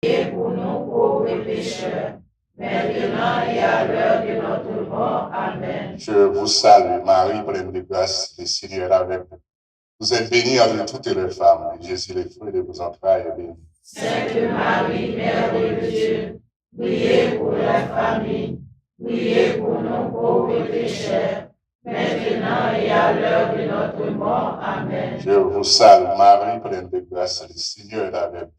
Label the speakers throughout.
Speaker 1: Et pour nous pauvres pécheurs, maintenant et à l'heure de notre mort. Amen.
Speaker 2: Je vous salue, Marie, pleine de grâce, le Seigneur est avec vous. Vous êtes bénie entre toutes les femmes, et Jésus, le fruit de vos entrailles, est béni.
Speaker 1: Sainte Marie, Mère de Dieu, priez pour la famille, priez pour nous pauvres pécheurs, maintenant et à l'heure de notre mort. Amen.
Speaker 2: Je vous salue, Marie, pleine de grâce, le Seigneur est avec vous.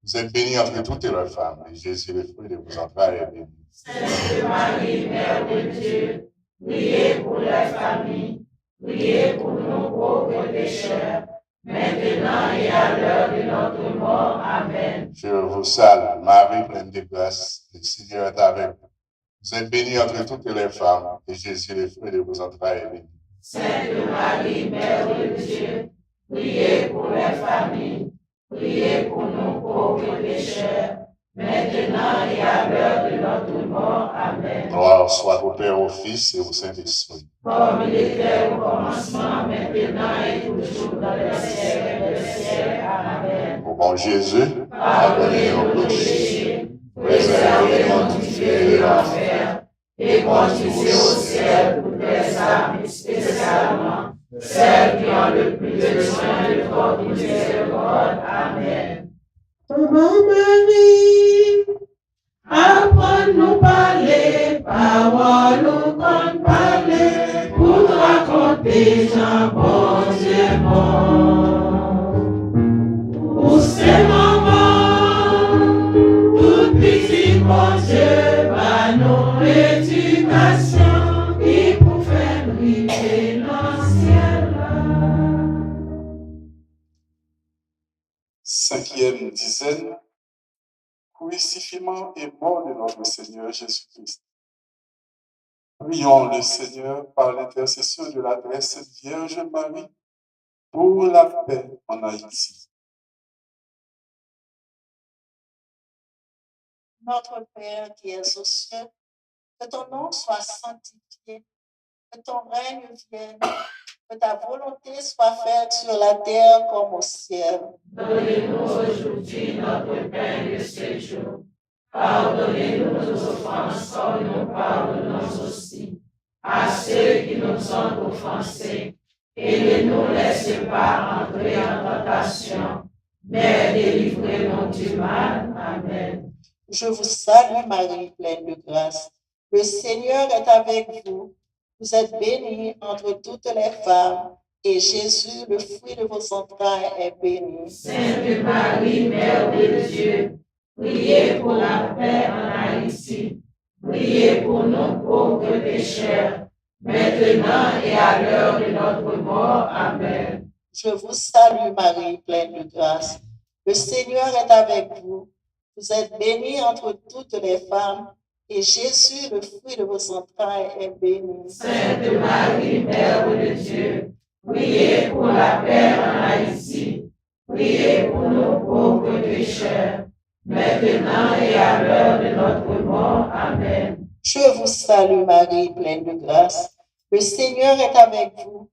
Speaker 2: Vous êtes bénie entre toutes les femmes, et Jésus, le fruit de vos entrailles, est béni.
Speaker 1: Sainte Marie, Mère de Dieu, priez pour la famille, priez pour nous pauvres pécheurs, maintenant et à l'heure de notre mort. Amen.
Speaker 2: Je vous salue, Marie, pleine de grâce, le Seigneur est avec vous. Vous êtes bénie entre toutes les femmes, et Jésus, le fruit de vos entrailles, est béni.
Speaker 1: Sainte Marie, Mère de Dieu, priez pour la famille, priez pour nous pauvres pécheurs, maintenant et à l'heure de notre mort. Amen.
Speaker 2: Gloire soit au Père, au Fils et au Saint-Esprit.
Speaker 1: Comme il était au commencement, maintenant et toujours dans les siècles des siècles. Amen.
Speaker 2: Ô bon Jésus,
Speaker 1: Pardonnez nos péchés, préservez notre Dieu de l'enfer, et conduisez au ciel toutes les âmes, spécialement celles qui ont le plus besoin de votre miséricorde. Amen.
Speaker 3: Ô Marie, apprends-nous parler, parole nous compte parler, pour te raconter un bon Dieu bon. Pour ces moments, tout petit bon Dieu, par nos éducations, qui pour faire briller dans le ciel là.
Speaker 2: cinquième dizaine, crucifixion et mort de notre Seigneur Jésus-Christ. Prions le Seigneur par l'intercession de la très sainte Vierge Marie pour la paix en Haïti.
Speaker 4: Notre Père qui es aux cieux, que ton nom soit sanctifié, que ton règne vienne, que ta volonté soit faite sur la terre comme au ciel.
Speaker 1: Donnez-nous aujourd'hui notre pain de ce jour. Pardonnez-nous nos offenses comme nous pardonnons aussi à ceux qui nous ont offensés. Et ne nous laissez pas entrer en tentation, mais délivrez-nous du mal. Amen.
Speaker 4: Je vous salue Marie, pleine de grâce. Le Seigneur est avec vous. Vous êtes bénie entre toutes les femmes, et Jésus, le fruit de vos entrailles, est béni.
Speaker 1: Sainte Marie, Mère de Dieu, priez pour la paix en Haïti. Priez pour nous pauvres pécheurs, maintenant et à l'heure de notre mort. Amen.
Speaker 4: Je vous salue Marie, pleine de grâce. Le Seigneur est avec vous. Vous êtes bénie entre toutes les femmes, et Jésus, le fruit de vos entrailles, est béni.
Speaker 1: Sainte Marie, Mère de Dieu, priez pour la paix en Haïti. Priez pour nous pauvres pécheurs, maintenant et à l'heure de notre mort. Amen.
Speaker 4: Je vous salue Marie, pleine de grâce. Le Seigneur est avec vous.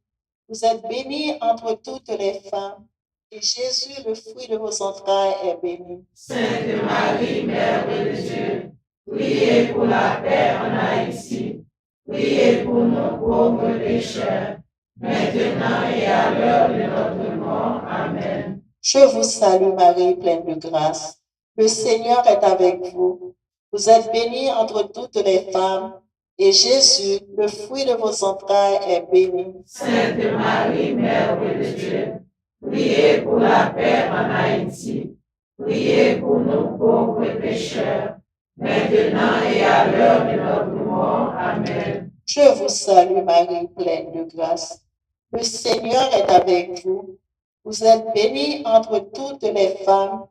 Speaker 4: Vous êtes bénie entre toutes les femmes, et Jésus, le fruit de vos entrailles, est béni.
Speaker 1: Sainte Marie, Mère de Dieu, priez pour la paix en Haïti. Priez pour nous pauvres pécheurs, maintenant et à l'heure de notre mort. Amen.
Speaker 4: Je vous salue Marie, pleine de grâce. Le Seigneur est avec vous. Vous êtes bénie entre toutes les femmes, et Jésus, le fruit de vos entrailles, est béni.
Speaker 1: Sainte Marie, Mère de Dieu, priez pour la paix en Haïti. Priez pour nous pauvres pécheurs, maintenant et à l'heure de notre mort. Amen.
Speaker 4: Je vous salue Marie, pleine de grâce. Le Seigneur est avec vous. Vous êtes bénie entre toutes les femmes,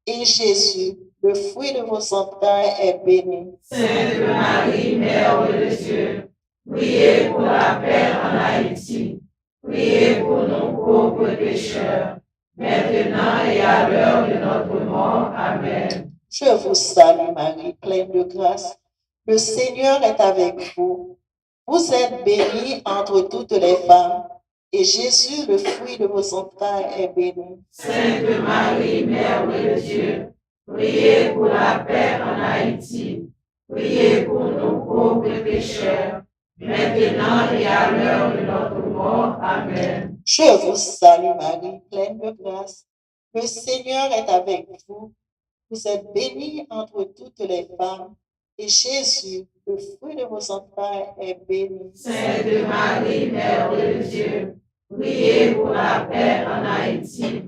Speaker 4: et Jésus, le fruit de vos entrailles, est béni.
Speaker 1: Sainte Marie, Mère de Dieu, priez pour la paix en Haïti. Priez pour nous pauvres pécheurs, maintenant et à l'heure de notre mort. Amen.
Speaker 4: Je vous salue Marie, pleine de grâce. Le Seigneur est avec vous. Vous êtes bénie entre toutes les femmes, et Jésus, le fruit de vos entrailles, est béni.
Speaker 1: Sainte Marie, Mère de Dieu, Priez pour la paix en Haïti. Priez pour nos pauvres pécheurs, maintenant et à l'heure de notre mort. Amen.
Speaker 4: Je vous salue Marie, pleine de grâce. Le Seigneur est avec vous. Vous êtes bénie entre toutes les femmes, et Jésus, le fruit de vos entrailles, est béni.
Speaker 1: Sainte Marie, Mère de Dieu, priez pour la paix en Haïti.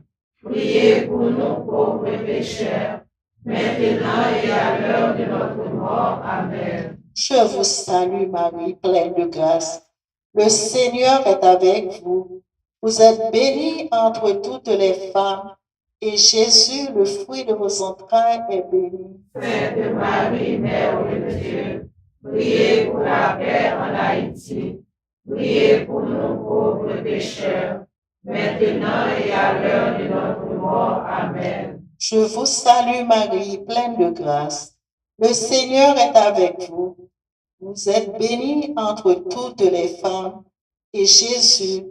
Speaker 1: Priez pour nos pauvres pécheurs, maintenant et à l'heure de notre mort. Amen.
Speaker 4: Je vous salue Marie, pleine de grâce. Le Seigneur est avec vous. Vous êtes bénie entre toutes les femmes, et Jésus, le fruit de vos entrailles, est béni.
Speaker 1: Sainte Marie, Mère de Dieu, priez pour la paix en Haïti. Priez pour nos pauvres pécheurs, maintenant et à l'heure de notre mort. Amen.
Speaker 4: Je vous salue Marie, pleine de grâce. Le Seigneur est avec vous. Vous êtes bénie entre toutes les femmes, et Jésus,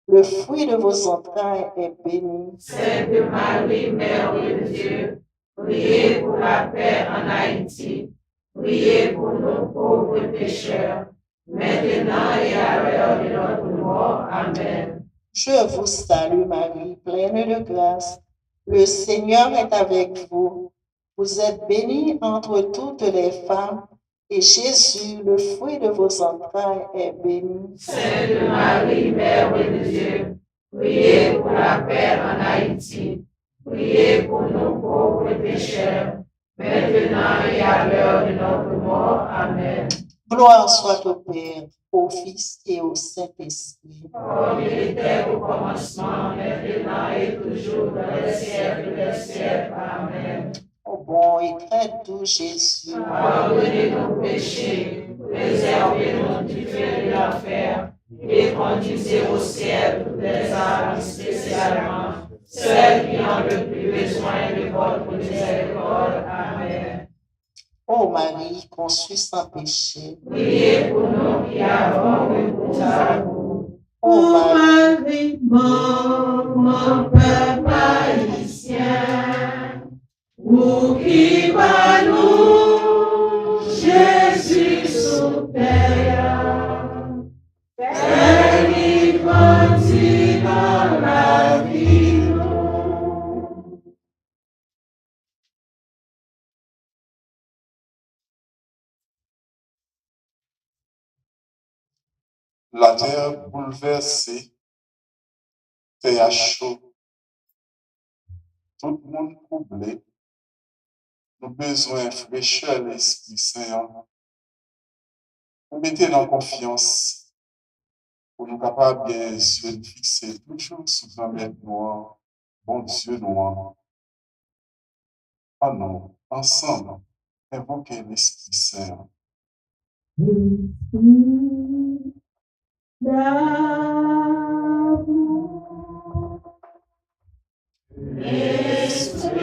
Speaker 4: le fruit de vos entrailles, est béni.
Speaker 1: Sainte Marie, Mère de Dieu, priez pour la paix en Haïti. Priez pour nos pauvres pécheurs, maintenant et à l'heure de notre mort. Amen.
Speaker 4: Je vous salue Marie, pleine de grâce. Le Seigneur est avec vous. Vous êtes bénie entre toutes les femmes, et Jésus, le fruit de vos entrailles, est béni.
Speaker 1: Sainte Marie, Mère de Dieu, priez pour la paix en Haïti. Priez pour nos pauvres pécheurs, maintenant et à l'heure de notre mort. Amen.
Speaker 4: Gloire soit au Père, au Fils et au Saint-Esprit.
Speaker 1: Comme il était au commencement, maintenant et toujours, dans les siècles des siècles. Amen.
Speaker 4: Ô bon et très doux Jésus,
Speaker 1: Pardonnez nos péchés, préservez-nous du feu de l'enfer, et conduisez au ciel toutes les âmes, spécialement celles qui ont le plus besoin de votre miséricorde. Amen.
Speaker 4: ô Marie conçue sans péché,
Speaker 1: Priez pour nous qui avons recours à vous.
Speaker 4: ô Marie,
Speaker 3: Marie, mon peuple haïtien, vous qui va nous, Jésus sous terre, fais-lui grandir dans la vie.
Speaker 2: La terre bouleversée, terre à chaud, tout le monde troublé. Nous besoin de fraîcheur l'Esprit Saint. Nous mettez dans confiance pour nous capables bien les yeux fixer toujours sur grand-mère noir, bon Dieu noir. Ah non, ensemble, invoquez l'Esprit Saint.
Speaker 3: D'amour,
Speaker 1: Esprit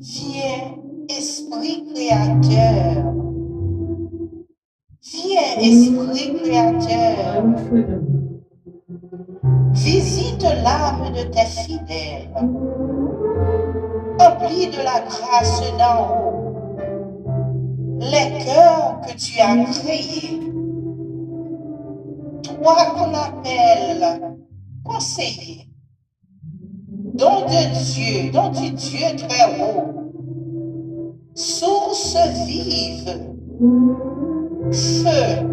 Speaker 4: viens, Esprit créateur. Viens, Esprit créateur. Visite l'âme de tes fidèles. Emplis de la grâce d'en haut les cœurs que tu as créés. Toi qu'on appelle conseiller, don du Dieu très haut, source vive Feu,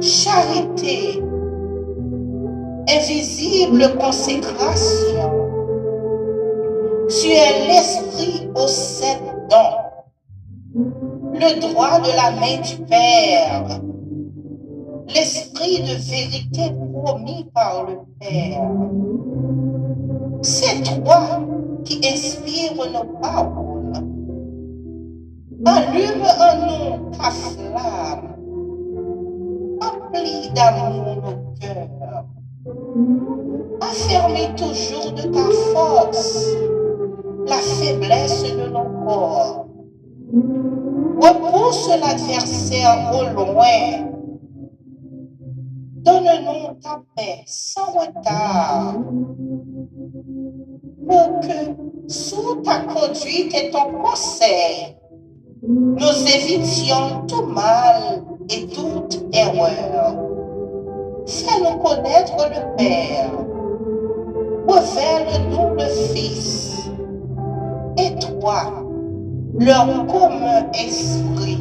Speaker 4: charité, invisible consécration. Tu es l'esprit aux 7 dons, le droit de la main du Père, l'esprit de vérité promis par le Père. C'est toi qui inspires nos paroles. Allume en nous ta flamme, emplis d'amour nos cœurs. Affermis toujours de ta force la faiblesse de nos corps. Repousse l'adversaire au loin. Donne-nous ta paix sans retard, pour que, sous ta conduite et ton conseil, nous évitions tout mal et toute erreur. Fais-nous connaître le Père, révèle-nous le Fils, et toi, leur commun esprit.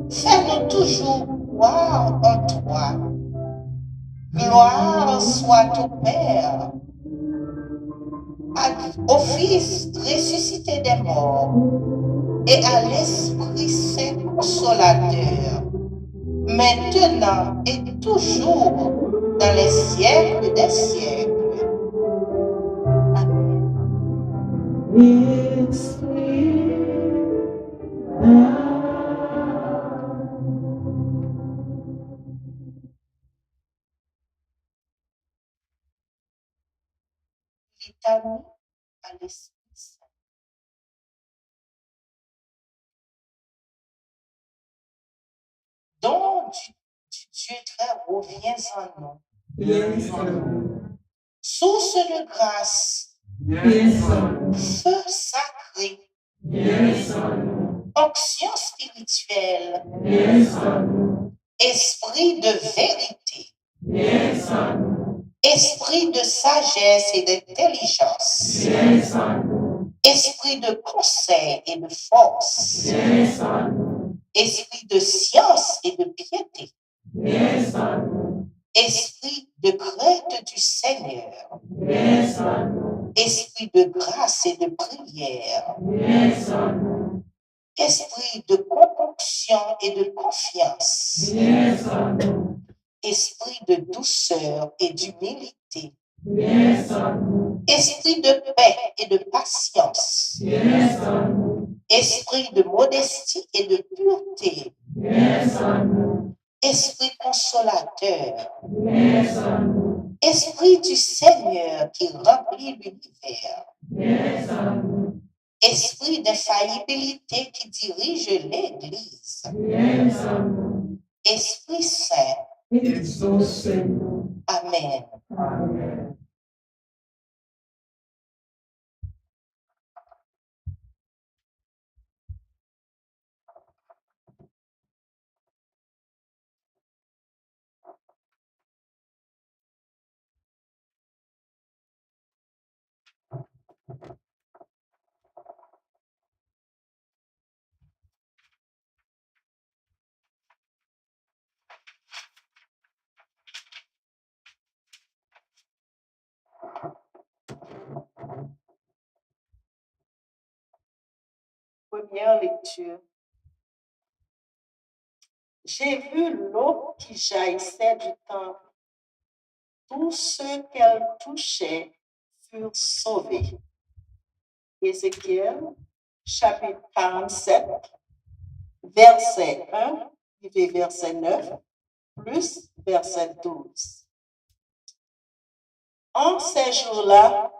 Speaker 4: Fais-nous toujours croire en toi. Gloire soit au Père, au Fils ressuscité des morts et à l'Esprit Saint consolateur, maintenant et toujours dans les siècles des siècles. Litanie à l'Esprit Saint. Don du Dieu très haut, viens en nous.
Speaker 1: Viens en nous.
Speaker 4: Source de grâce,
Speaker 1: Viens en nous.
Speaker 4: feu sacré,
Speaker 1: Viens en nous.
Speaker 4: onction spirituelle,
Speaker 1: Viens en nous.
Speaker 4: esprit de vérité,
Speaker 1: Viens en nous.
Speaker 4: esprit de sagesse et d'intelligence,
Speaker 1: Viens en nous.
Speaker 4: esprit de conseil et de force,
Speaker 1: Viens en nous.
Speaker 4: esprit de science et de piété,
Speaker 1: Viens en nous.
Speaker 4: esprit de crainte du Seigneur,
Speaker 1: Viens en nous.
Speaker 4: esprit de grâce et de prière,
Speaker 1: Viens en nous.
Speaker 4: esprit de componction et de confiance,
Speaker 1: Viens en nous.
Speaker 4: esprit de douceur et d'humilité,
Speaker 1: Viens en nous.
Speaker 4: esprit de paix et de patience,
Speaker 1: Viens en nous.
Speaker 4: esprit de modestie et de pureté,
Speaker 1: Viens en nous.
Speaker 4: esprit consolateur,
Speaker 1: Viens en nous.
Speaker 4: esprit du Seigneur qui remplit l'univers,
Speaker 1: Viens en nous.
Speaker 4: esprit d'infaillibilité qui dirige l'Église,
Speaker 1: Viens en nous.
Speaker 4: Esprit Saint,
Speaker 1: Exaucez-nous.
Speaker 4: Amen.
Speaker 1: Amen.
Speaker 4: Première lecture. J'ai vu l'eau qui jaillissait du temple. Tous ceux qu'elle touchait furent sauvés. Ézéchiel, chapitre 47, verset 1, puis verset 9, plus verset 12. En ces jours-là,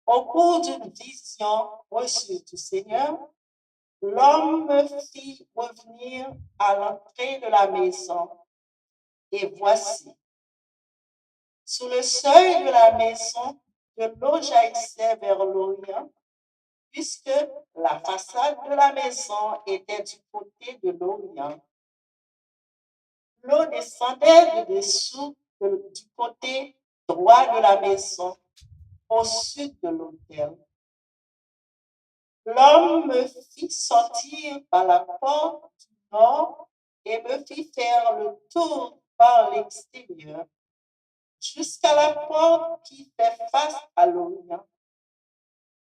Speaker 4: au cours d'une vision reçue du Seigneur, l'homme me fit revenir à l'entrée de la maison, et voici, sous le seuil de la maison, de l'eau jaillissait vers l'Orient, puisque la façade de la maison était du côté de l'Orient. L'eau descendait de dessous du côté droit de la maison, au sud de l'autel. L'homme me fit sortir par la porte du nord et me fit faire le tour par l'extérieur jusqu'à la porte qui fait face à l'Orient.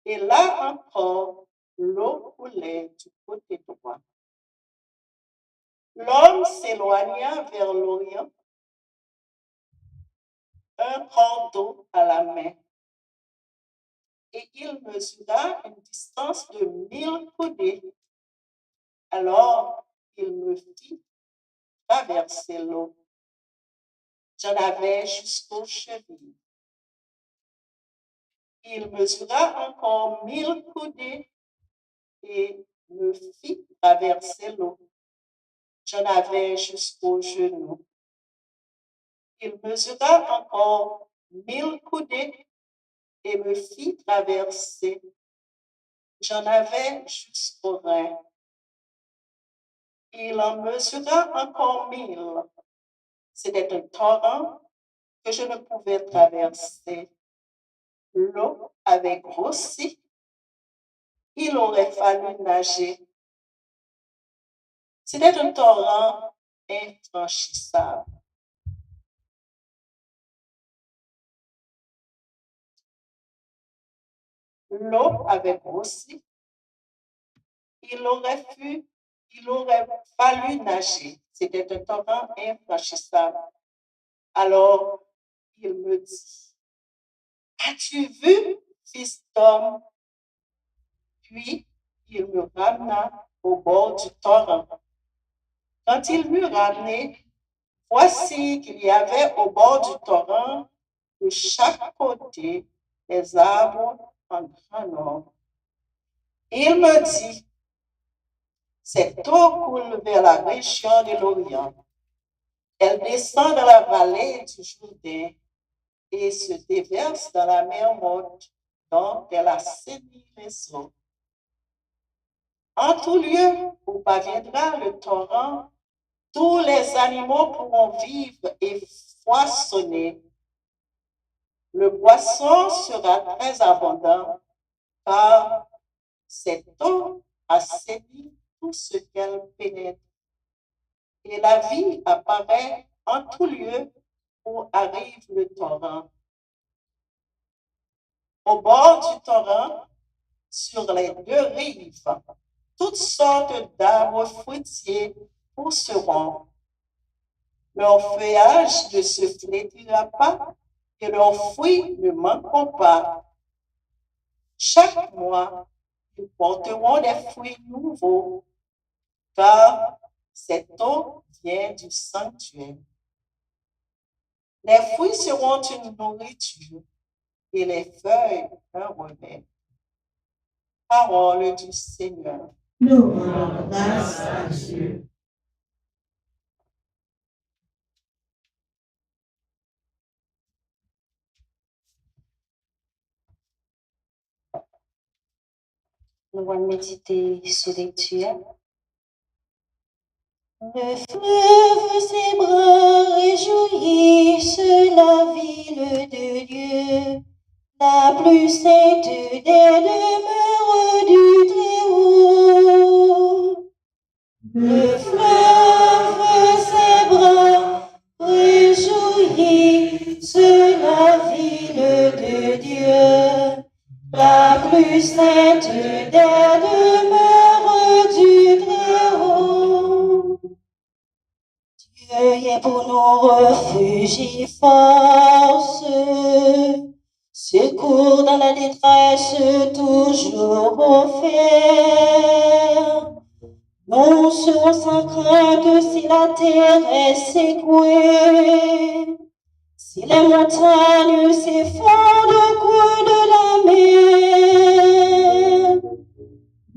Speaker 4: Et là encore, l'eau coulait du côté droit. L'homme s'éloigna vers l'Orient, un quart d'eau à la main, et il mesura une distance de 1000 coudées. Alors il me fit traverser l'eau. J'en avais jusqu'aux chevilles. Il mesura encore 1000 coudées et me fit traverser l'eau. J'en avais jusqu'aux genoux. Il mesura encore 1000 coudées et me fit traverser. J'en avais jusqu'aux reins. Il en mesura encore 1000. C'était un torrent que je ne pouvais traverser. L'eau avait grossi. Il aurait fallu nager. C'était un torrent infranchissable. L'eau avait grossi. Il aurait fallu nager. C'était un torrent infranchissable. Alors, il me dit, as-tu vu, fils d'homme? Puis, il me ramena au bord du torrent. Quand il m'eut ramené, voici qu'il y avait au bord du torrent, de chaque côté, des arbres en grand nombre. Il me dit, cette eau coule vers la région de l'Orient. Elle descend dans la vallée du Jourdain et se déverse dans la mer Morte, dont elle assainit les eaux. En tout lieu où parviendra le torrent, tous les animaux pourront vivre et foisonner. Le poisson sera très abondant, car cette eau assainit tout ce qu'elle pénètre. Et la vie apparaît en tout lieu où arrive le torrent. Au bord du torrent, sur les deux rives, toutes sortes d'arbres fruitiers pousseront. Leur feuillage ne se flétrira pas et leurs fruits ne manqueront pas. Chaque mois, ils porteront des fruits nouveaux, car cette eau vient du sanctuaire. Les fruits seront une nourriture et les feuilles un remède. Parole du Seigneur.
Speaker 1: Nous rendons grâce à Dieu.
Speaker 4: Nous allons méditer sur lecture. Le fleuve ses bras réjouissent la ville de Dieu, la plus sainte des demeures du Très-Haut. Le fleuve ses bras réjouissent la ville de Dieu, la plus sainte des demeures du Très-Haut. Dieu est pour nous refuge et force, secours dans la détresse toujours offert. Nous serons sans crainte si la terre est secouée, si les montagnes s'effondrent au cours de la mer.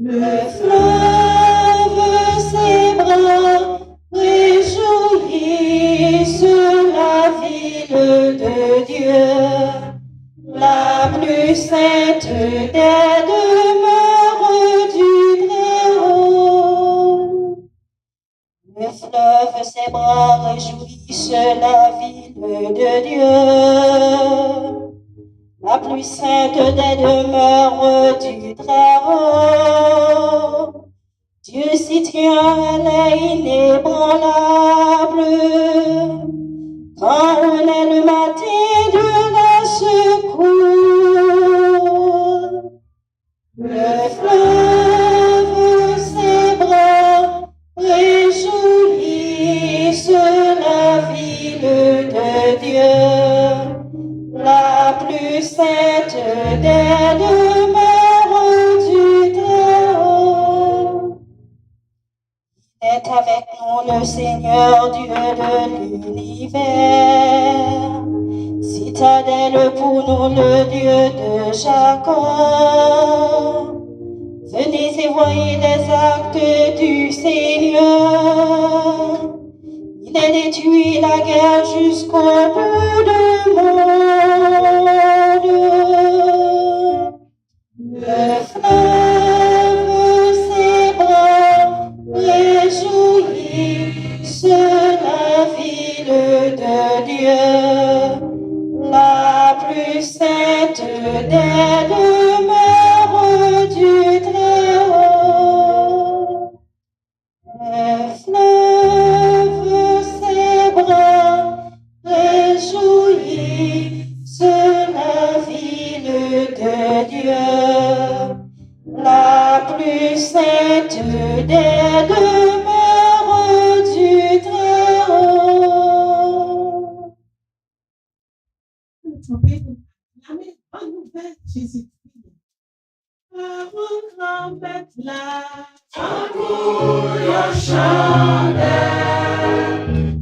Speaker 4: Le fleuve ses bras réjouissent la ville de Dieu, la plus sainte des demeures du Très-Haut. Le fleuve ses bras réjouissent la ville de Dieu, la plus sainte des demeures du Très-Haut. Dieu si tient est inébranlable, quand on est le matin de la secours. Le fleuve, ses bras, réjouissent la ville de Dieu, la plus sainte des demeures du Très-Haut. Est avec nous le Seigneur Dieu de l'univers, citadelle pour nous le Dieu de Jacob. Venez et voyez les actes du Seigneur. Il a détruit la guerre jusqu'au bout du monde. Le fleuve, ses bras, réjouissent la ville de Dieu, la plus sainte des demeures du Très-Haut. Le fleuve, ses bras, réjouissent la ville de Dieu, la plus sainte des demeures du Très-Haut.
Speaker 1: La bonne nouvelle, Jésus-Christ. Remettre la tambour chandelle,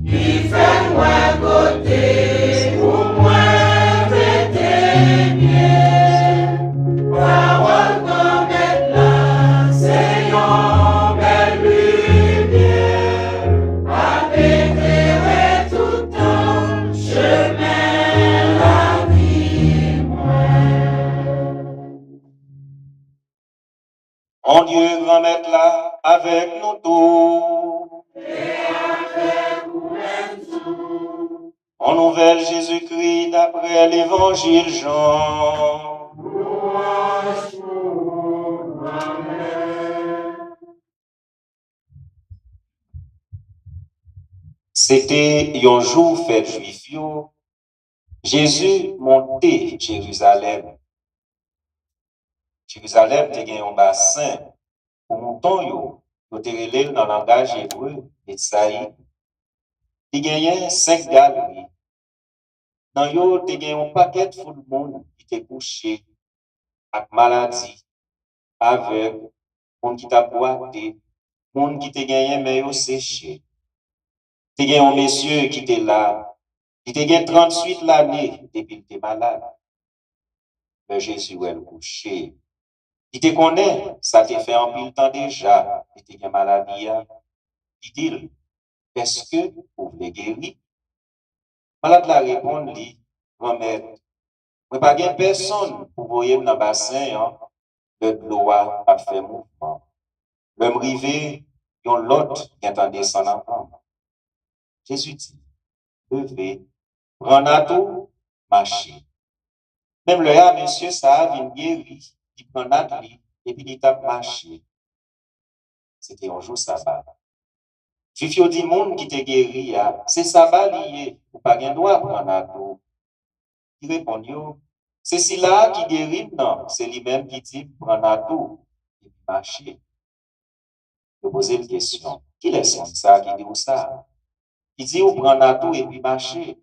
Speaker 1: qui fait moi côté pour moi prêter bien. Parole remettre la, c'est une belle lumière, à éclairer tout temps chemin la vie moi.
Speaker 3: En Dieu, grand maître là, avec nous tous.
Speaker 1: Et avec vous-même tout.
Speaker 3: En nouvelle Jésus-Christ d'après l'évangile Jean.
Speaker 1: Louange pour Amen.
Speaker 3: C'était un jour fait juif yo. Jésus montait Jérusalem. Jérusalem te gen un bassin pour mouton yo. Yo te relève dans le langage hébreu, Betsaï. Te gen 5 galeries. Dans yo te gen un paquet de monde qui te couché avec maladie, aveugle, monde qui t'a boité, monde qui te gen mais yo séché. Te gen un monsieur qui te là, qui te gen 38 l'année depuis que te malade. Mais Jésus est couché. Il te connaît, ça te fait un pile temps déjà, il te gen maladie. Il dit, est-ce que vous voulez guérir? Malade la répond, lui, remettre. Mais pas gen personne pour voyer dans le bassin, de l'eau a fait mouvement. Le rivé, yon l'autre qui est en descendant. Jésus dit, levez, prenez tout, marchez. Même le gars, monsieur, ça a vient guéri, il prend notre lit, et puis il tape marché. C'était un jour sabbat. Juif yo dit, monde qui te guéri, c'est sabbat lié, ou pas gen droit prendre tout. Il répond, yo, c'est si là qui guérit, non, c'est lui-même qui dit, prendre tout, et puis marcher. Je pose une question, qui est ça qui dit ou ça? Il dit, ou prendre tout, et puis marcher.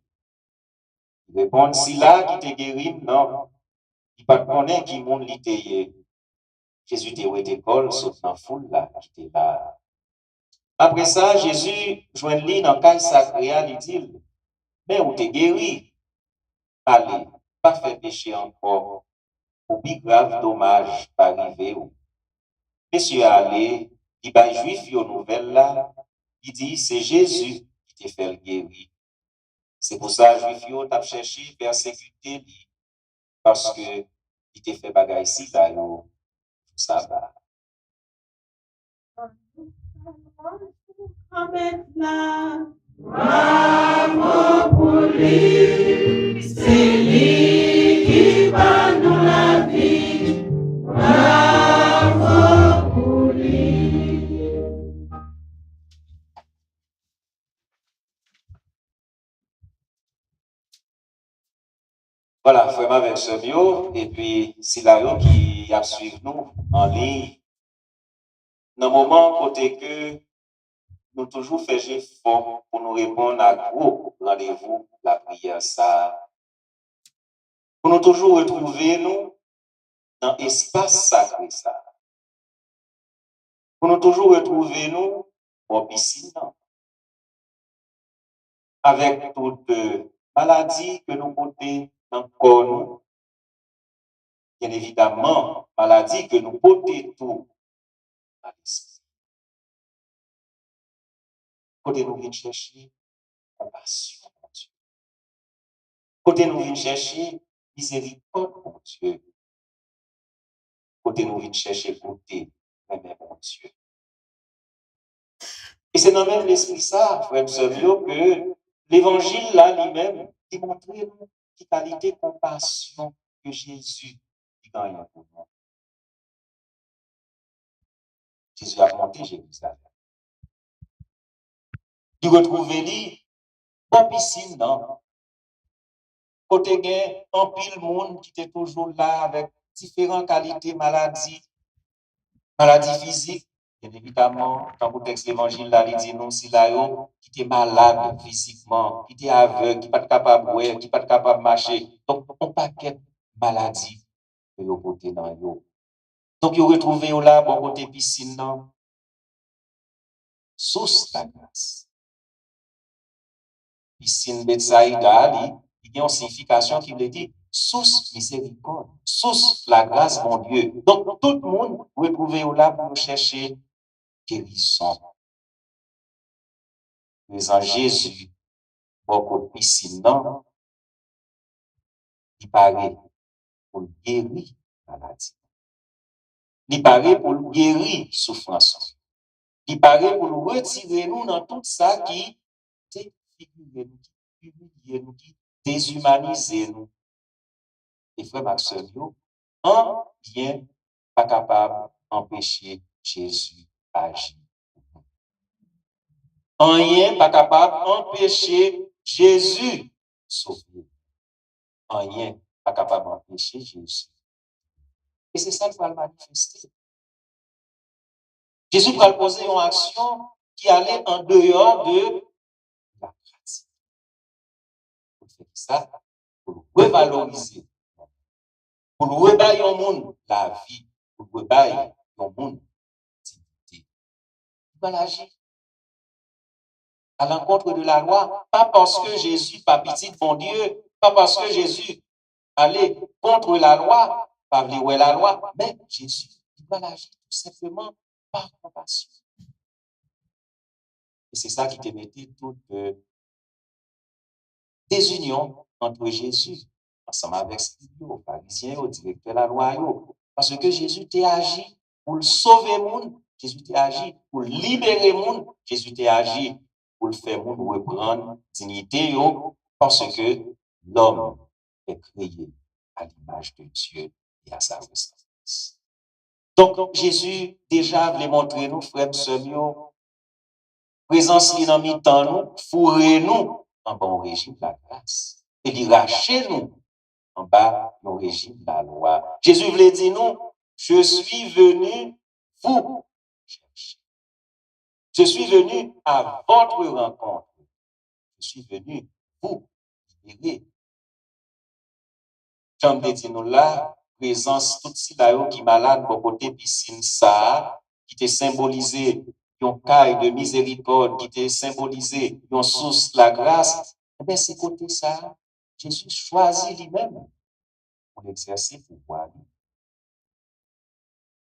Speaker 3: Il répond, si là qui te guérit, non, il pas connaît qui monde li te yé. Jésus te oué d'école, sauf dans foule là, qui te là. Après ça, Jésus joint li dans caille sacré, il dit, mais ou te guéri. Allez, pas faire péché encore, ou plus grave dommage pas arriver. Monsieur allez, il va juif yo nouvelle là, il dit, c'est Jésus qui te fait le guérir. C'est pour ça, juif yo t'a cherché persécuter lui, parce que il te fait bagay ici là, yo, ça va.
Speaker 1: Bravo pour lui, c'est lui qui va
Speaker 3: Voilà, vraiment avec ce bio, et puis c'est là qui a suivi nous en ligne. Dans le moment côté que nous toujours faisons fort pour nous répondre à gros rendez-vous, la prière, ça. Pour nous toujours retrouver nous dans l'espace sacré, ça. Pour nous toujours retrouver nous en piscine, avec toute maladie que nous portons dans le corps, nous. Bien évidemment, maladie que nous portons tout à l'esprit. Côté nous venons chercher compassion, mon Dieu. Côté nous venons chercher miséricorde, mon Dieu. Côté nous venons chercher côté, mon Dieu. Et c'est dans même l'esprit ça, frère Savio, que l'évangile là lui-même démontre la qualité de compassion que Jésus gagne pour nous. Jésus a monté Jérusalem. Il retrouve lui en piscine, non? Côté gain, en pile monde qui était toujours là avec différentes qualités, maladies physiques. Bien évidemment, dans le texte de l'évangile, là, il dit non, si là, qui était malade physiquement, qui était aveugle, qui n'est pas capable de boire, qui n'est pas capable de marcher. Donc, on paquet de maladies que vous portez dans yo. Donc, vous retrouvez là, bon côté piscine, non? Source la grâce. Piscine Betsaïda, il y a une signification qui veut dire source miséricorde, source la grâce, mon Dieu. Donc, tout le monde vous retrouvez là pour chercher guérison. Mais en Jésus, beaucoup de piscine, non, il paraît pour guérir la maladie. Il paraît pour guérir la souffrance. Il paraît pour nous retirer nous dans tout ça qui défigure nous, qui humilie nous, qui déshumanise nous. Et frère Maxime, un bien pas capable d'empêcher Jésus d'agir. Un rien pas capable d'empêcher Jésus de sauver. Un rien pas capable d'empêcher Jésus. Et c'est ça qu'il va le manifester. Jésus va poser une action qui allait en dehors de la pratique. Pour faire ça, pour revaloriser, pour rebailler au monde la vie, pour rebailler au monde l'activité. Il va l'agir à l'encontre de la loi, pas parce que Jésus, pas petit bon Dieu, pas parce que Jésus allait contre la loi, pas vouloir la loi, mais Jésus, il va l'agir tout simplement par compassion. Et c'est ça qui te mettait toute désunion entre Jésus, ensemble avec les pharisiens, le directeur de la loi, parce que Jésus t'a agi pour le sauver le monde, Jésus t'a agi pour libérer le monde, Jésus t'a agi pour le faire monde reprendre dignité, parce que l'homme est créé à l'image de Dieu et à sa ressemblance. Donc, Jésus déjà voulait montrer nous, frères et sœurs, présence dans mi-temps nous, fourrer nous en bon régime de la grâce. Et il racher nous en bas du régime de la loi. Jésus voulait dire nous, je suis venu vous chercher. Je suis venu à votre rencontre. Je suis venu vous libérer. J'en dit nous là, présence tout si là qui malade pour côté piscine ça, qui était symbolisé une caille de miséricorde, qui était symbolisé une source de la grâce. Eh bien, c'est côté ça, Jésus choisit lui-même pour exercer pouvoir.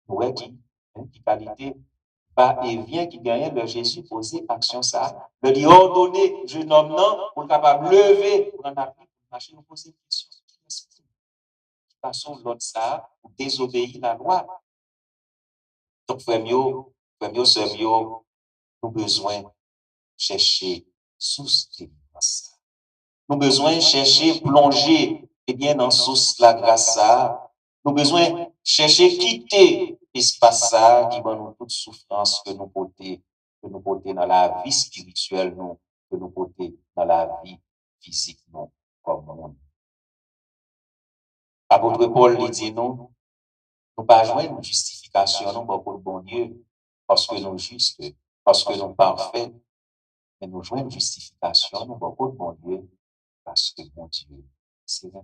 Speaker 3: Nous qui qualité pas et vient qui gagne le Jésus poser action ça, le lui ordonner jeune homme non pour capable lever pour en appliquer marcher nous poser question qui façon l'autre ça pour désobéir la loi. Donc frère mieux, sœur mieux, nous besoin chercher source de grâce. Nous besoin chercher plonger et bien dans source la grâce ça. Nous besoin chercher quitter l'espace ça qui va nous toute souffrance que nous porter dans la vie spirituelle nous, que nous porter dans la vie physique nous comme monde. Apôtre Paul lui dit nous pas jouer une justification, non, pour le bon Dieu, parce que nous justes, parce que nous parfaits, mais nous jouons une justification, non, pour le bon Dieu, parce que bon Dieu, c'est vrai.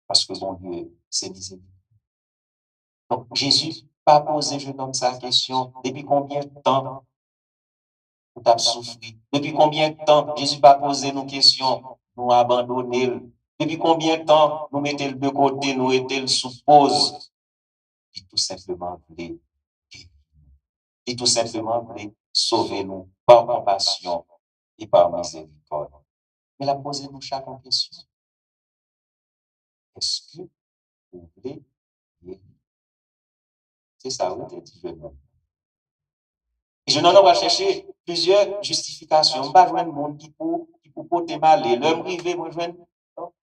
Speaker 3: Parce que bon Dieu, c'est miséricordieux. Donc, Jésus pas posé, je donne sa question, depuis combien de temps vous avez souffert? Depuis combien de temps Jésus pas posé nos questions, nous abandonner? Depuis combien de temps nous mettons de côté, nous étions sous pause? Et tout simplement voulait guérir. Et tout simplement voulait sauver nous par compassion et par miséricorde. Il a posé nous chaque question. Est-ce que vous voulez guérir? C'est ça, vous avez dit, et je n'en ai pas cherché plusieurs justifications. Je ne vais pas joindre le monde qui peut porter mal. L'homme privé, moi, je vais tout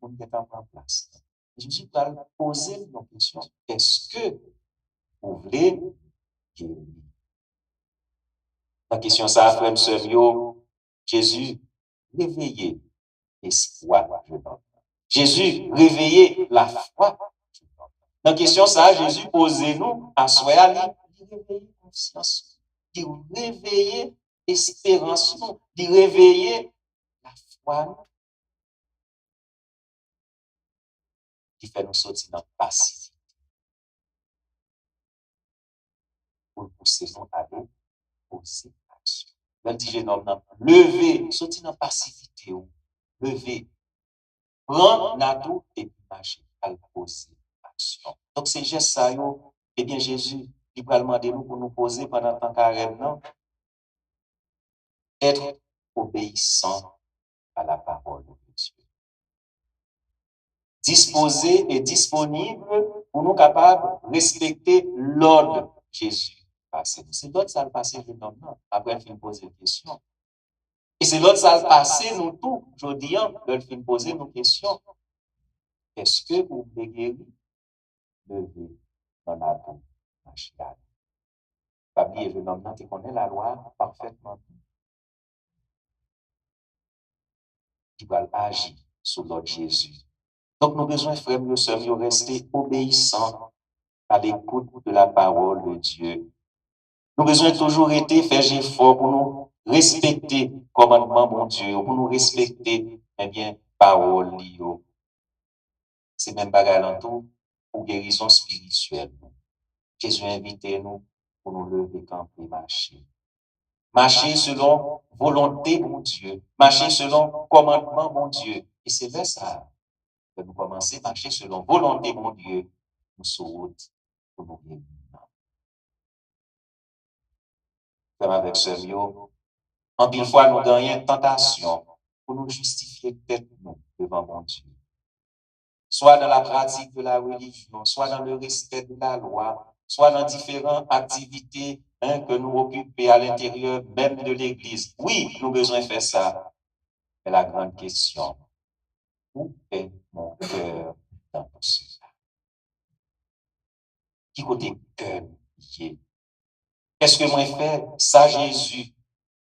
Speaker 3: le monde est en place. Jésus va poser une question. Est-ce que vous voulez guérir? La question, ça, frère, sœur, Jésus, réveillez l'espoir, je donne. Jésus, réveillez la foi. La question, ça, Jésus, posez-nous à soi, réveiller conscience, de réveiller espérance, de réveiller la foi, qui fait nous sortir dans la passivité. Pour pousser nous à aller poser action. Le dit jeune homme, levez, sortir dans la passivité, levez, prends l'atout et puis marcher à poser action. Donc, ces gestes, ça, eh bien, Jésus, il va demander nous pour nous poser pendant tant carême, non? Être obéissant à la parole de Dieu. Disposé et disponible pour nous capables de respecter l'ordre Jésus. C'est l'autre ça le passé, je donne non. Après, il faut poser une question. Et c'est l'autre ça le passé, nous tous, je dis, il faut poser nos questions. Est-ce que vous voulez guérir? Levez dans la boue, en chial. Pas oublier, je donne non, tu connais la loi parfaitement. Tu vas agir sur l'ordre Jésus. Donc, nous avons besoin, frères, nous sommes rester obéissants à l'écoute de la parole de Dieu. Nous avons besoin toujours être faire effort pour nous respecter le commandement de Dieu, pour nous respecter, eh bien, parole. C'est même pas galantou pour guérison spirituelle. Jésus a invité nous pour nous lever, camper, marcher. Marcher selon volonté de mon Dieu. Marcher selon commandement de mon Dieu. Et c'est vers ça que nous commençons à marcher selon volonté de mon Dieu. Nous sommes pour nous guérir. Comme avec ce mieux, en pile fois, nous gagnons une tentation pour nous justifier peut-être nous devant mon Dieu. Soit dans la pratique de la religion, soit dans le respect de la loi, soit dans différentes activités que nous occupons à l'intérieur même de l'Église. Oui, nous avons besoin de faire ça. Mais la grande question, où est mon cœur dans tout cela? Qui côté cœur y est? Est-ce que moi fais ça Jésus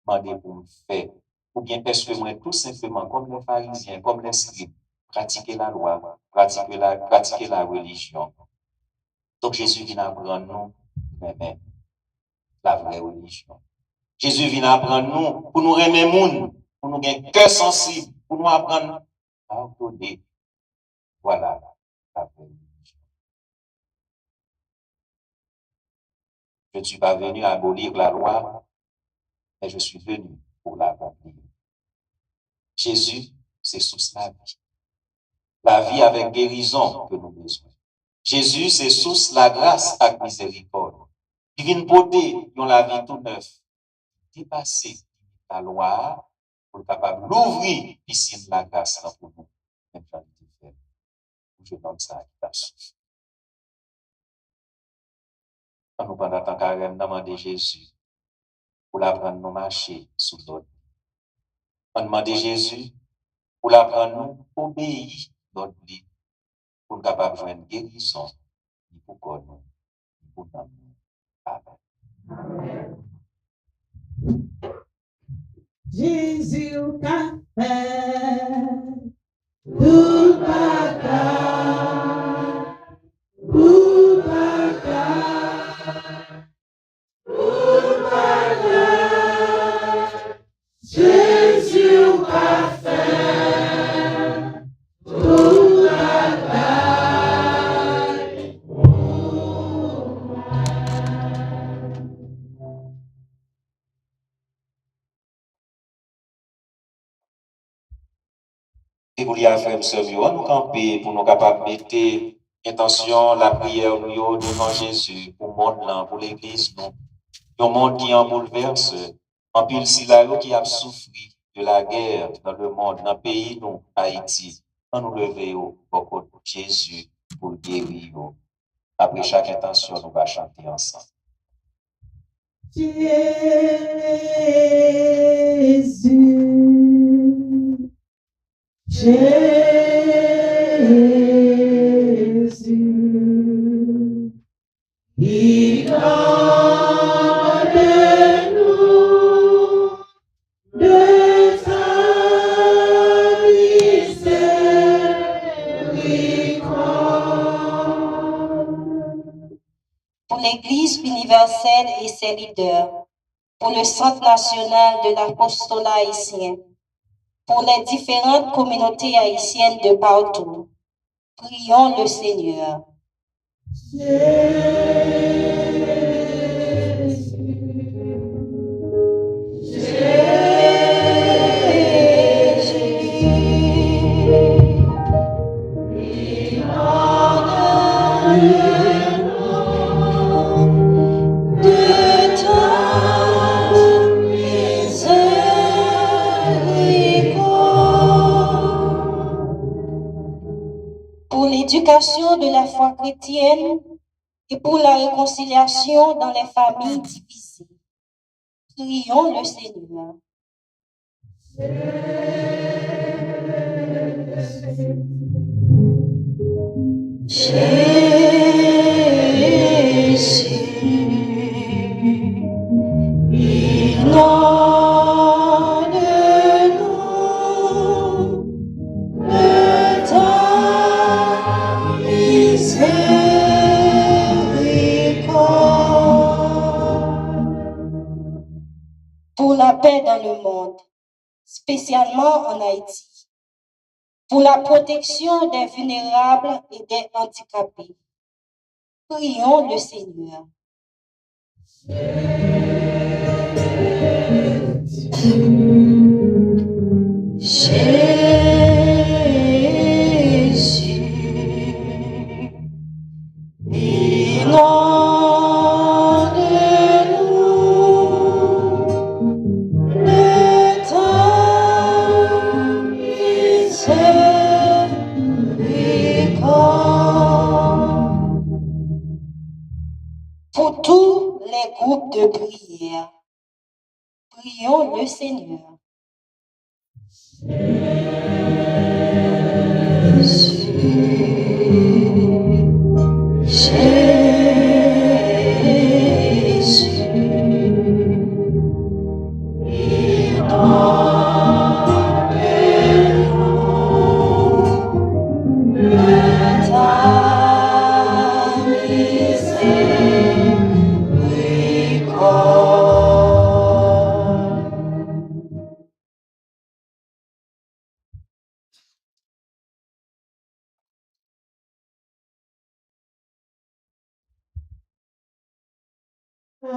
Speaker 3: m'a dit pour me faire? Ou bien est-ce que moi tout simplement, comme les pharisiens, comme les scribes, pratiquer la loi, pratiquer la religion? Donc Jésus vient apprendre nous, mais la vraie religion. Jésus vient apprendre nous pour nous aimer moun, pour nous gagner cœur sensible, pour nous apprendre à pardonner. Voilà la vraie religion. Je ne suis pas venu abolir la loi, mais je suis venu pour l'accomplir. Jésus, c'est source la vie. La vie avec guérison que nous avons besoin. Jésus, c'est source la grâce avec miséricorde. Il vient porter dans la vie tout neuf. Dépasser la loi pour être capable d'ouvrir piscine la grâce pour nous. Même quand il fait. Je donne ça à qui t'a souffert. Quand nous pendant tant carême, demander Jésus pour l'apprendre nous marcher sous l'ordre. On demande Jésus pour l'apprendre nous obéir notre vie pour être capable de jouer une guérison pour qu'on nous, pour nous. Amen.
Speaker 1: Jésus qu'a fait tout
Speaker 3: Et pour les frères et sœurs, nous camper pour nous capables de mettre intention, la prière nous devant Jésus, pour le monde là, pour l'église, nous. Un monde qui en bouleverse, en pile si là qui a souffert de la guerre dans le monde, dans le pays, nous, Haïti, on nous lever au côté de Jésus pour le guérir. Après chaque intention, nous allons chanter ensemble.
Speaker 1: Jésus, Jésus, il donne-nous de ta miséricorde.
Speaker 5: Pour l'Église universelle et ses leaders, pour le Centre national de l'apostolat haïtien, pour les différentes communautés haïtiennes de partout, prions le Seigneur. Pour l'éducation de la foi chrétienne et pour la réconciliation dans les familles divisées, prions le Seigneur. Jésus, inonde-nous de ta miséricorde. Pour la paix dans le monde, spécialement en Haïti, pour la protection des vulnérables et des handicapés, prions le Seigneur. Jésus, inonde-nous de ta miséricorde. Pour tous les groupes de prière, prions le Seigneur.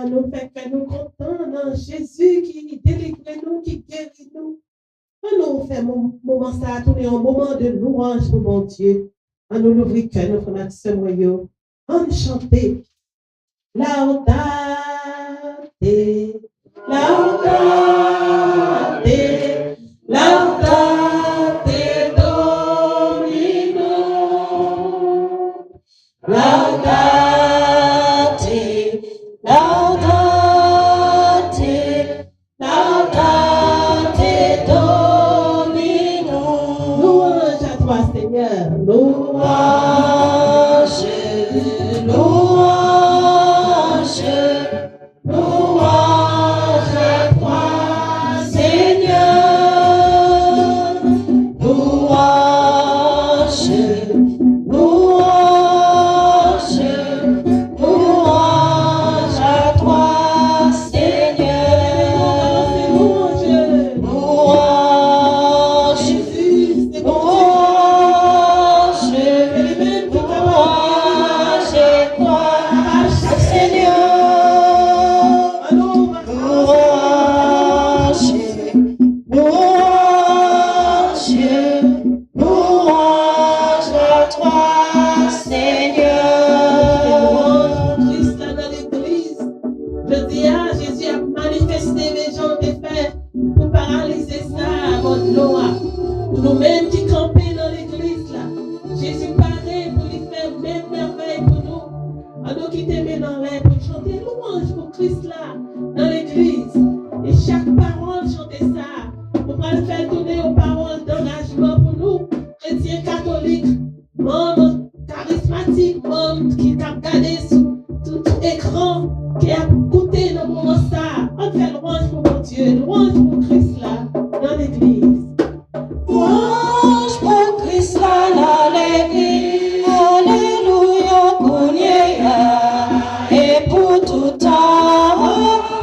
Speaker 1: Nous fait que nous contents dans Jésus qui délivre nous, qui guérit nous. Nous fait moment ça, tourner un moment de louange pour mon Dieu. Nous l'ouvrir que nous frères et sœurs, on chanter. Laudate, laudate, laudate Domino, laudate, laudate, laudate Domino. Louange à toi, Seigneur. Louange, louange, louange à toi. gloire. Pour nous-mêmes qui campons dans l'église là. Jésus paraît pour lui faire même merveille pour nous. Alors qu'il t'aimait dans l'air pour chanter louange pour Christ là, dans l'église. Et chaque parole, chanter ça. Pour pas le faire tourner aux paroles d'engagement pour nous, chrétiens catholiques, membres charismatiques, membres qui t'a regardé sur tout écran, qui a écouté le moment ça. On fait louange pour mon Dieu, louange pour Christ là, dans l'église.
Speaker 5: Louange pour Christ là dans l'église, alléluia pour Dieu et pour tout temps,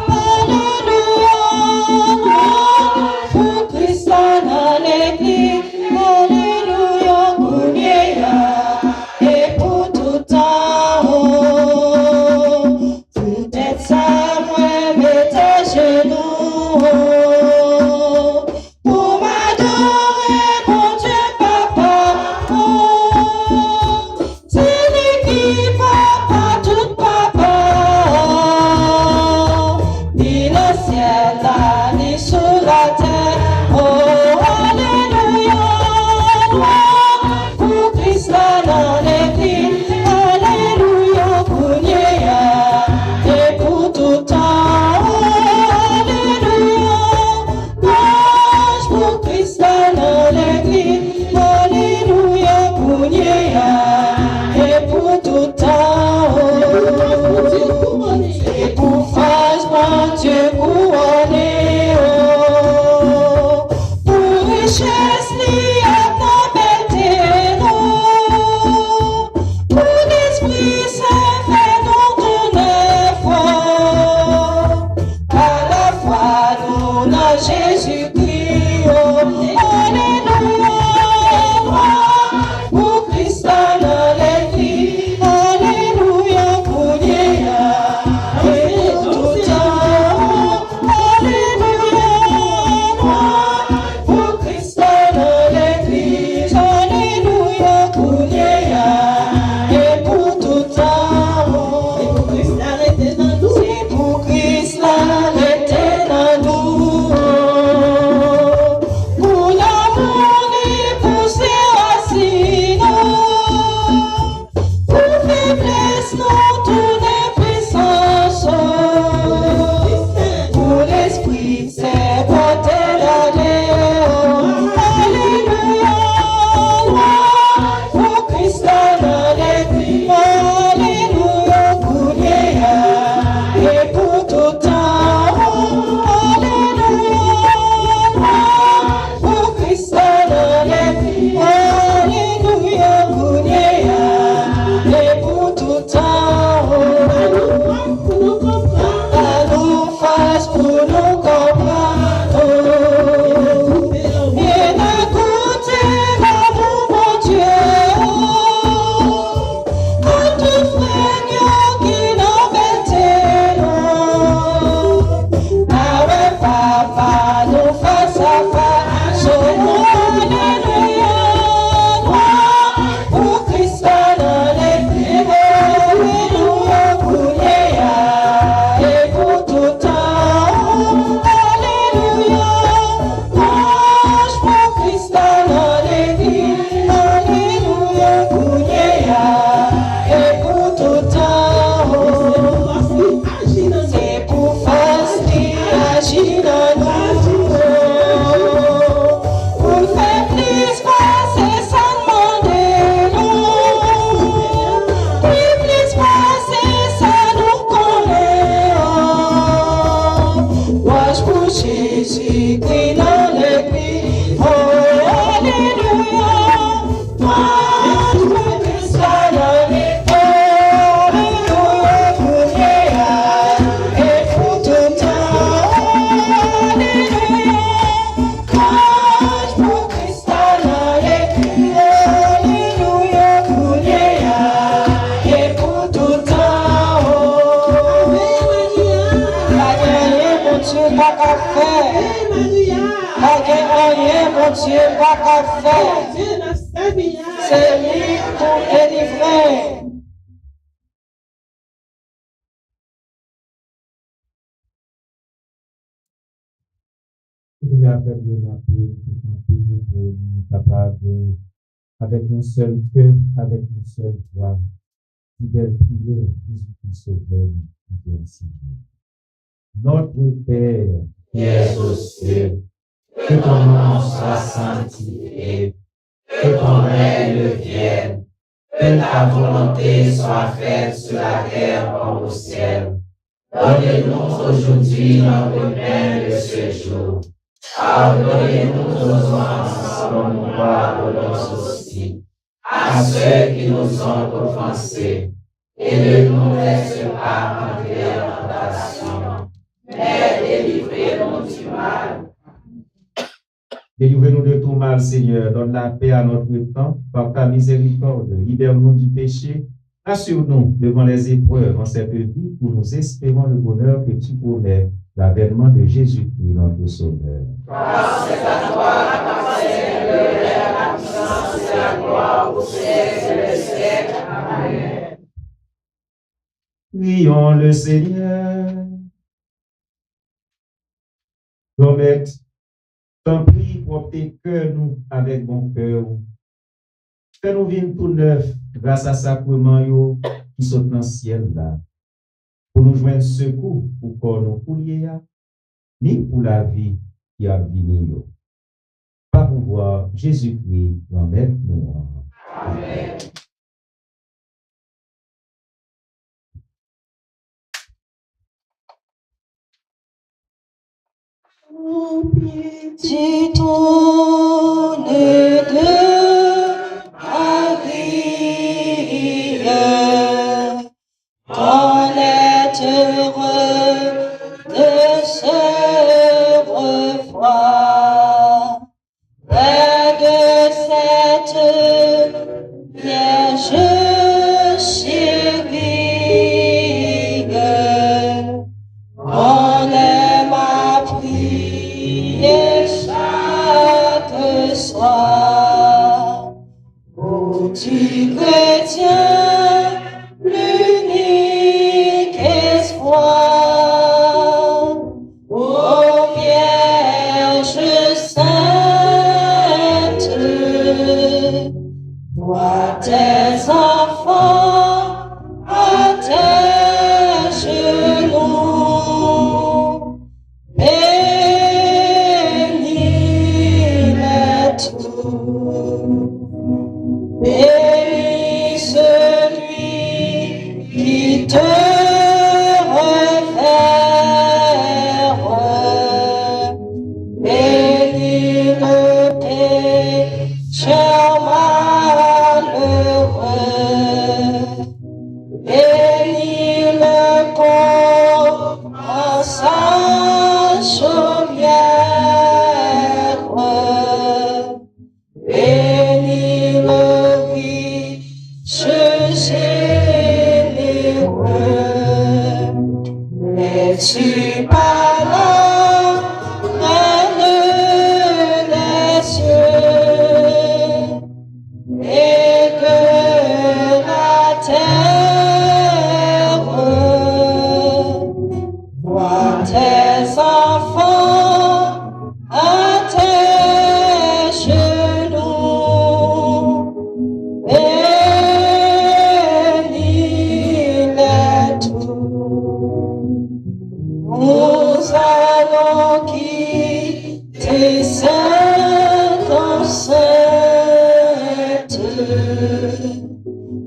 Speaker 5: alléluia. Louange pour Christ là dans l'église, alléluia pour Dieu et pour tout temps. Peut-être ça moi mettez genoux pour m'adorer, mon Dieu papa. C'est lui qui papa, tout papa. Ni le ciel là, ni sur la terre. Oh, alléluia. Louange pour Christ là dans l'église. Alléluia pour Dieu et pour tout temps. Alléluia. Louange pour Christ dans l'église. Alléluia pour Dieu et pour tout temps. Et pour face mon Dieu couronné. Oh, pour richesse ni à t'embêter, non. Pour l'Esprit Saint fait nous tourner foi. À la fois nous dans Jésus-Christ. Oh, alléluia. Pour Christ dans l'église. Alléluia pour Dieu et pour tout temps. Alléluia. Pour Christ dans l'église. Alléluia pour Dieu et pour tout temps.
Speaker 1: Et pour Christ arrêtez dans nous.
Speaker 5: C'est pour Christ l'arrêter dans nous. Pour l'amour et pour ses racines. Pour faiblesse, nous tourner puissance. Pour l'Esprit, c'est porter l'année. Alléluia. Pour Christ dans l'église. Alléluia pour Dieu et pour tout temps. Alléluia. Pour Christ dans l'église. Alléluia pour Dieu et pour tout temps.
Speaker 1: Pour nous comprendre.
Speaker 5: À nous face pour nous comprendre. Et d'écouter l'amour, mon Dieu. À tout frère qui n'embêtait, non. Ah ouais, papa, nous face à face. Oh, alléluia. Pour Christ dans l'église. Alléluia pour Dieu et pour tout temps. Alléluia. Louange pour Christ dans l'église. Alléluia pour Dieu et pour tout temps. C'est pour face qui agit dans nous. Pour faire plus passer sans demander non. Plus passer ça nous connaît. Louange pour Jésus-Christ dans l'église. Oh, alléluia. Louange pour Christ dans l'église. Alléluia pour Dieu et pour tout temps. Alléluia. Louange pour Christ dans l'église. Alléluia pour Dieu et pour tout temps. La guerre, mon Dieu, pas qu'à faire. La guerre, mon Dieu, pas qu'à faire. C'est lui pour délivrer.
Speaker 6: nous y a fait de la paix, pour nous capables, avec un seul cœur, avec une seule voix, fidèle prière, Jésus-Christ Sauveur, qui est ainsi. Notre Père, qui es aux cieux, que ton nom soit sanctifié, que ton règne vienne, que ta volonté soit faite sur la terre comme au ciel. Donnez-nous aujourd'hui notre pain de ce jour. Pardonnez-nous nos offenses comme nous pardonnons aussi à ceux qui nous ont offensés. Et ne nous laisse pas entrer en tentation, mais délivrez-nous du mal. Délivrez-nous de tout mal, Seigneur. Donne la paix à notre temps. Par ta miséricorde, libère-nous du péché. Assure-nous devant les épreuves en cette vie où nous espérons le bonheur que tu promets, l'avènement de Jésus-Christ, notre Sauveur.
Speaker 1: Car c'est à toi qu'appartient le règne, la puissance et la gloire au siècle des siècles. Amen.
Speaker 6: Prions le Seigneur. Promette, t'en prie, pour tes cœurs, nous, avec bon cœur. Fais-nous vivre tout neuf grâce à sacrement yo qui sont dans le ciel là. Pour nous joindre secours pour corps nous coulier, ni pour la vie qui a venu. Par pouvoir Jésus-Christ, remettre nous.
Speaker 1: Amen.
Speaker 5: Du trône de Marie, qu'on est heureux de se revoir près de cette Vierge chérie. On aime à prier chaque soir. Ô tu chrétien, l'unique espoir. Ô Vierge sainte, vois tes enfants à tes genoux. Bénis les tous. Bénis celui qui te révère. Bénis le pécheur malheureux. Bénis le pauvre en sa chaumière. Bénis le riche généreux. Es-tu pas là, Reine des cieux, et de la terre? Vois tes enfants à tes genoux. Bénis-les tous. Nous allons quitter cette enceinte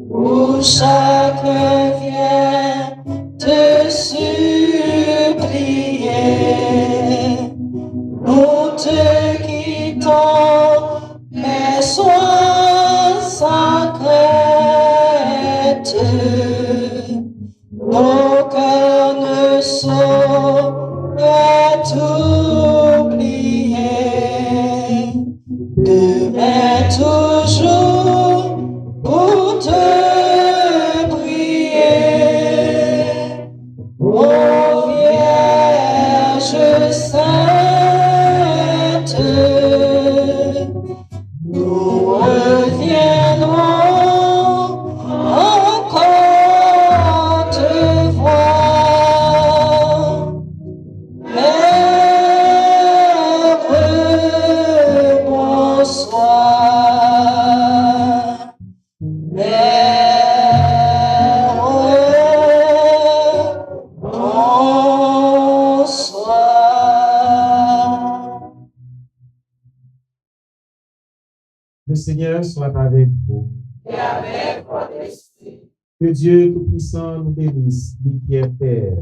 Speaker 5: où chacun vient te supplier. Nous te quittons, mais sois sans crainte. Nos cœurs ne sauraient t'oublier. Demain toujours pour te prier. Ô Vierge sainte,
Speaker 6: Le Seigneur soit avec vous.
Speaker 1: et avec votre esprit.
Speaker 6: Que Dieu Tout-Puissant nous bénisse, lui qui est Père,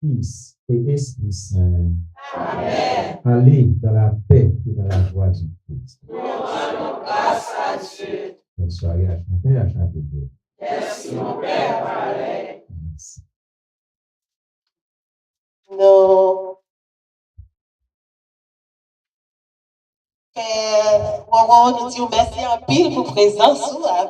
Speaker 6: Fils et Esprit Saint.
Speaker 1: Amen.
Speaker 6: Allez dans la paix et dans la joie du Christ.
Speaker 1: Nous rendons grâce à Dieu.
Speaker 6: Bonne soirée à chacun et à chacune.
Speaker 1: Merci, mon Père, pareil.
Speaker 6: Merci.
Speaker 4: Nous Père, nous disons merci en pile pour présence.